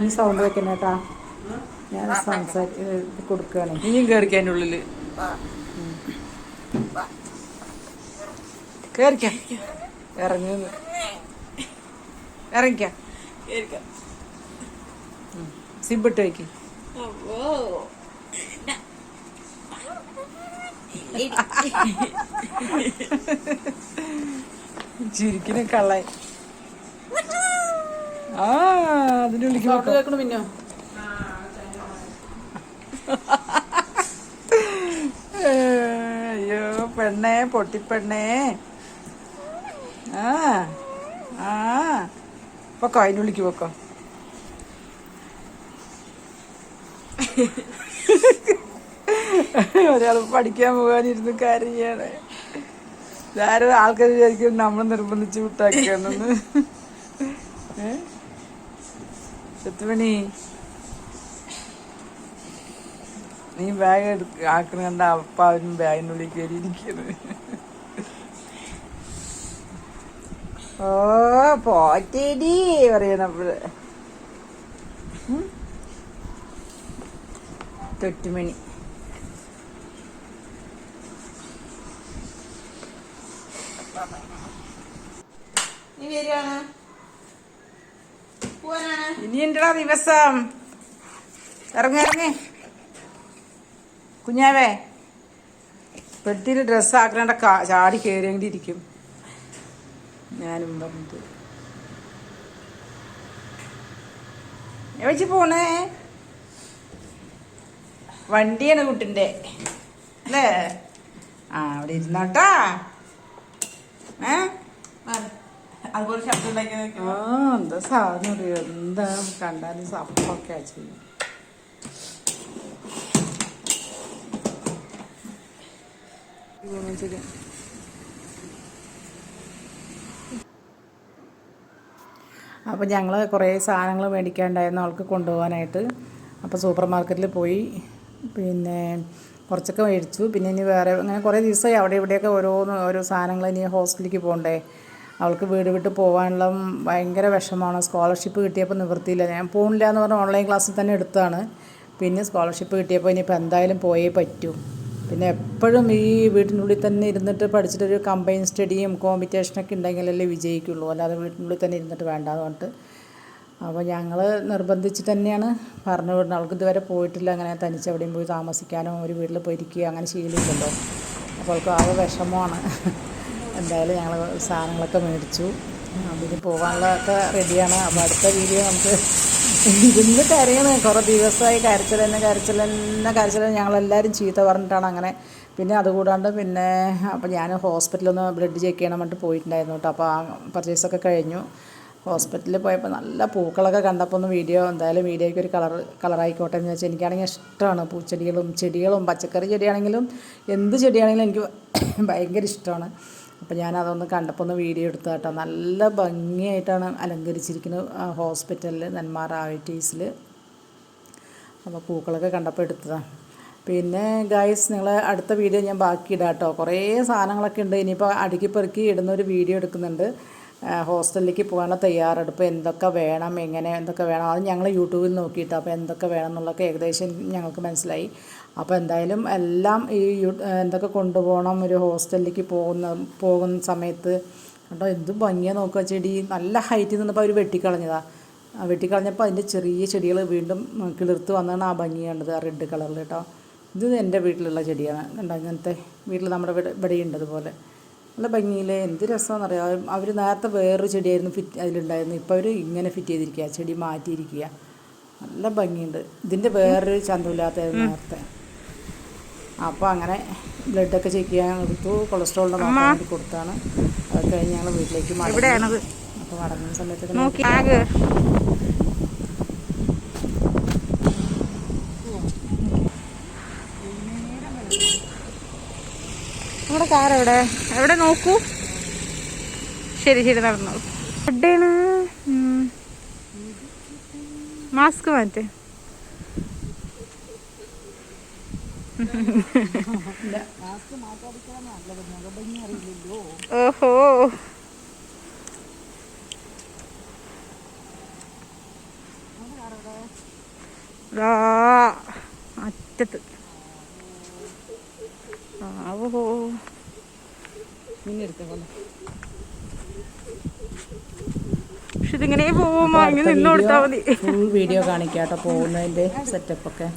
നീ സൗണ്ട് വെക്കണേട്ടാ. ഞാൻ കൊടുക്കുകയാണ്. ഇനിയും കയറിക്കാൻ ഉള്ളില് കയറിക്കാം. ഇറങ്ങുന്നു. ഇറങ്ങിക്കാം. സിബിട്ട് വയ്ക്ക്. ചിരിക്കുന്ന കള്ളായി. ആ അതിന്റെ ഉള്ളിക്ക് വെക്കണം. പിന്നോ അയ്യോ പെണ്ണേ, പൊട്ടിപ്പെണ്ണേ. ആ ആ പൊക്കോ, അതിൻ്റെ ഉള്ളിക്ക് പൊക്കോ. ഒരാൾ പഠിക്കാൻ പോകാനിരുന്ന് കരയാണ്. ആരും ആൾക്കാർ വിചാരിക്കും നമ്മൾ നിർബന്ധിച്ച് വിട്ടാക്കുകയാണെന്ന്. എത്തുമണി നീ ബാഗ് ആക്കണ കണ്ട അപ്പ അവനും ബാഗിനുള്ളിൽ കയറിയിരിക്കുന്നത്. ഓ പോറ്റേടി പറയണപ്പോഴ്. തൊട്ടുമണി ഇനി എന്റെടാ ദിവസം. ഇറങ്ങി കുഞ്ഞാവേ. പെട്ടിയിൽ ഡ്രസ്സ് ആക്കണ ചാടി കയറിയെങ്കിലിരിക്കും. ഞാനും പറഞ്ഞിട്ട് എവിച്ച് പോണേ? വണ്ടിയാണ് കുട്ടിൻ്റെ അല്ലേ? ആ അവിടെ ഇരുന്നോട്ടാ. അതുപോലെ ശബ്ദം ഉണ്ടാക്കി. ആ എന്താ സാധനം അറിയോ? എന്താ കണ്ടാലും സപ്പൊക്കെ ചെയ്യും. അപ്പോൾ ഞങ്ങൾ കുറേ സാധനങ്ങൾ മേടിക്കാനുണ്ടായിരുന്നു അവൾക്ക് കൊണ്ടുപോകാനായിട്ട്. അപ്പോൾ സൂപ്പർ മാർക്കറ്റിൽ പോയി. പിന്നെ കുറച്ചൊക്കെ മേടിച്ചു. പിന്നെ ഇനി വേറെ അങ്ങനെ കുറേ ദിവസമായി അവിടെ ഇവിടെയൊക്കെ ഓരോ സാധനങ്ങൾ. ഇനി ഹോസ്റ്റലിലേക്ക് പോകണ്ടേ. അവൾക്ക് വീട് വിട്ട് പോകാനുള്ള ഭയങ്കര വിഷമമാണ്. സ്കോളർഷിപ്പ് കിട്ടിയപ്പോൾ നിവൃത്തിയില്ല. ഞാൻ പോകണില്ല എന്ന് പറഞ്ഞാൽ ഓൺലൈൻ ക്ലാസ്സിൽ തന്നെ എടുത്താണ്. പിന്നെ സ്കോളർഷിപ്പ് കിട്ടിയപ്പോൾ ഇനിയിപ്പോൾ എന്തായാലും പോയേ പറ്റൂ. പിന്നെ എപ്പോഴും ഈ വീട്ടിനുള്ളിൽ തന്നെ ഇരുന്നിട്ട് പഠിച്ചിട്ടൊരു കമ്പൈൻ സ്റ്റഡിയും കോമ്പറ്റീഷനൊക്കെ ഉണ്ടെങ്കിലല്ലേ വിജയിക്കുള്ളൂ. അല്ലാതെ വീട്ടിനുള്ളിൽ തന്നെ ഇരുന്നിട്ട് വേണ്ടാന്ന് പറഞ്ഞിട്ട് അപ്പോൾ ഞങ്ങൾ നിർബന്ധിച്ചിട്ട് തന്നെയാണ് പറഞ്ഞു വിടുന്നത്. അവൾക്ക് ഇതുവരെ പോയിട്ടില്ല അങ്ങനെ തനിച്ച് എവിടെയും പോയി താമസിക്കാനോ ഒരു വീട്ടിൽ പോയിരിക്കുക അങ്ങനെ ശീലമില്ലല്ലോ. അപ്പോൾ അവൾക്ക് ആകെ വിഷമമാണ്. എന്തായാലും ഞങ്ങൾ സാധനങ്ങളൊക്കെ മേടിച്ചു. അതിന് പോകാനുള്ളതൊക്കെ റെഡിയാണ്. അപ്പോൾ അടുത്ത വീഡിയോ നമുക്ക് ഇരുന്ന് കരയണം. കുറേ ദിവസമായി കരച്ചിൽ ഞങ്ങളെല്ലാവരും ചീത്ത പറഞ്ഞിട്ടാണ് അങ്ങനെ. പിന്നെ അതുകൂടാണ്ട് പിന്നെ അപ്പോൾ ഞാൻ ഹോസ്പിറ്റലൊന്ന് ബ്ലഡ് ചെക്ക് ചെയ്യണം പറഞ്ഞിട്ട് പോയിട്ടുണ്ടായിരുന്നു കേട്ടോ. അപ്പോൾ ആ പർച്ചേസൊക്കെ കഴിഞ്ഞു. ഹോസ്പിറ്റലിൽ പോയപ്പോൾ നല്ല പൂക്കളൊക്കെ കണ്ടപ്പോൾ ഒന്ന് എന്തായാലും വീഡിയോയ്ക്ക് ഒരു കളറായിക്കോട്ടെ എന്ന് വെച്ചാൽ എനിക്കാണെങ്കിൽ ഇഷ്ടമാണ് ചെടികളും പച്ചക്കറി ചെടിയാണെങ്കിലും എന്ത് ചെടിയാണെങ്കിലും എനിക്ക് ഭയങ്കര ഇഷ്ടമാണ്. അപ്പോൾ ഞാനതൊന്ന് കണ്ടപ്പോൾ ഒന്ന് വീഡിയോ എടുത്തു കേട്ടോ. നല്ല ഭംഗിയായിട്ടാണ് അലങ്കരിച്ചിരിക്കുന്നത് ഹോസ്പിറ്റലിൽ, നെന്മാറ ആവിറ്റീസിൽ. അപ്പോൾ പൂക്കളൊക്കെ കണ്ടപ്പോൾ എടുത്തതാണ്. പിന്നെ ഗൈസ് നിങ്ങൾ അടുത്ത വീഡിയോ ഞാൻ ബാക്കി ഇടാം കേട്ടോ. കുറേ സാധനങ്ങളൊക്കെ ഉണ്ട്. ഇനിയിപ്പോൾ അടുക്കി പെറുക്കി ഇടുന്നൊരു വീഡിയോ എടുക്കുന്നുണ്ട്. ഹോസ്റ്റലിലേക്ക് പോകാനുള്ള തയ്യാറെടുപ്പ് എന്തൊക്കെ വേണം, എന്തൊക്കെ വേണം അത് ഞങ്ങൾ യൂട്യൂബിൽ നോക്കിയിട്ട് അപ്പോൾ എന്തൊക്കെ വേണം എന്നുള്ളതൊക്കെ ഏകദേശം ഞങ്ങൾക്ക് മനസ്സിലായി. അപ്പോൾ എന്തായാലും എല്ലാം ഈ എന്തൊക്കെ കൊണ്ടുപോകണം ഒരു ഹോസ്റ്റലിലേക്ക് പോകുന്ന സമയത്ത് കേട്ടോ. എന്ത് ഭംഗിയാണ് നോക്കുക. ചെടി നല്ല ഹൈറ്റിൽ നിന്നപ്പോൾ അവർ വെട്ടിക്കളഞ്ഞപ്പോൾ അതിൻ്റെ ചെറിയ ചെടികൾ വീണ്ടും കിളിർത്ത് വന്നാണ് ആ ഭംഗി കണ്ടത്. ആ റെഡ് കളറിൽ കേട്ടോ. ഇത് എൻ്റെ വീട്ടിലുള്ള ചെടിയാണ് കണ്ടോ. ഇങ്ങനത്തെ വീട്ടിൽ നമ്മുടെ ഇവിടെയുണ്ട് അതുപോലെ. നല്ല ഭംഗിയിൽ എന്ത് രസമാണെന്നറിയാം. അവർ നേരത്തെ വേറൊരു ചെടിയായിരുന്നു അതിലുണ്ടായിരുന്നു. ഇപ്പോൾ അവർ ഇങ്ങനെ ഫിറ്റ് ചെയ്തിരിക്കുക, ചെടി മാറ്റിയിരിക്കുക. നല്ല ഭംഗിയുണ്ട്. ഇതിൻ്റെ വേറൊരു ചന്തമില്ലാത്തായിരുന്നു നേരത്തെ. അപ്പോൾ അങ്ങനെ ബ്ലഡൊക്കെ ചെക്ക് ചെയ്യാൻ എടുത്തു. കൊളസ്ട്രോളിൻ്റെ നോക്കാൻ വേണ്ടി കൊടുത്താണ്. അത് കഴിഞ്ഞ് ഞങ്ങൾ വീട്ടിലേക്ക് മടങ്ങി. അപ്പോൾ മടങ്ങുന്ന സമയത്ത് നമ്മുടെ കാർ എവിടെ നോക്കൂ. ശരി നടന്നോളൂ. എവിടെയാണ് മാസ്ക് മാറ്റേ? ഓഹോ അറ്റത്ത് ആവോ പക്ഷെ ഇതിങ്ങനെ പോകുമ്പോ ഇങ്ങനെ നിന്ന് കൊടുത്താൽ മതി. ഫുൾ വീഡിയോ കാണിക്കാം കേട്ടോ പോകുന്നതിൻ്റെ സെറ്റപ്പൊക്കെ.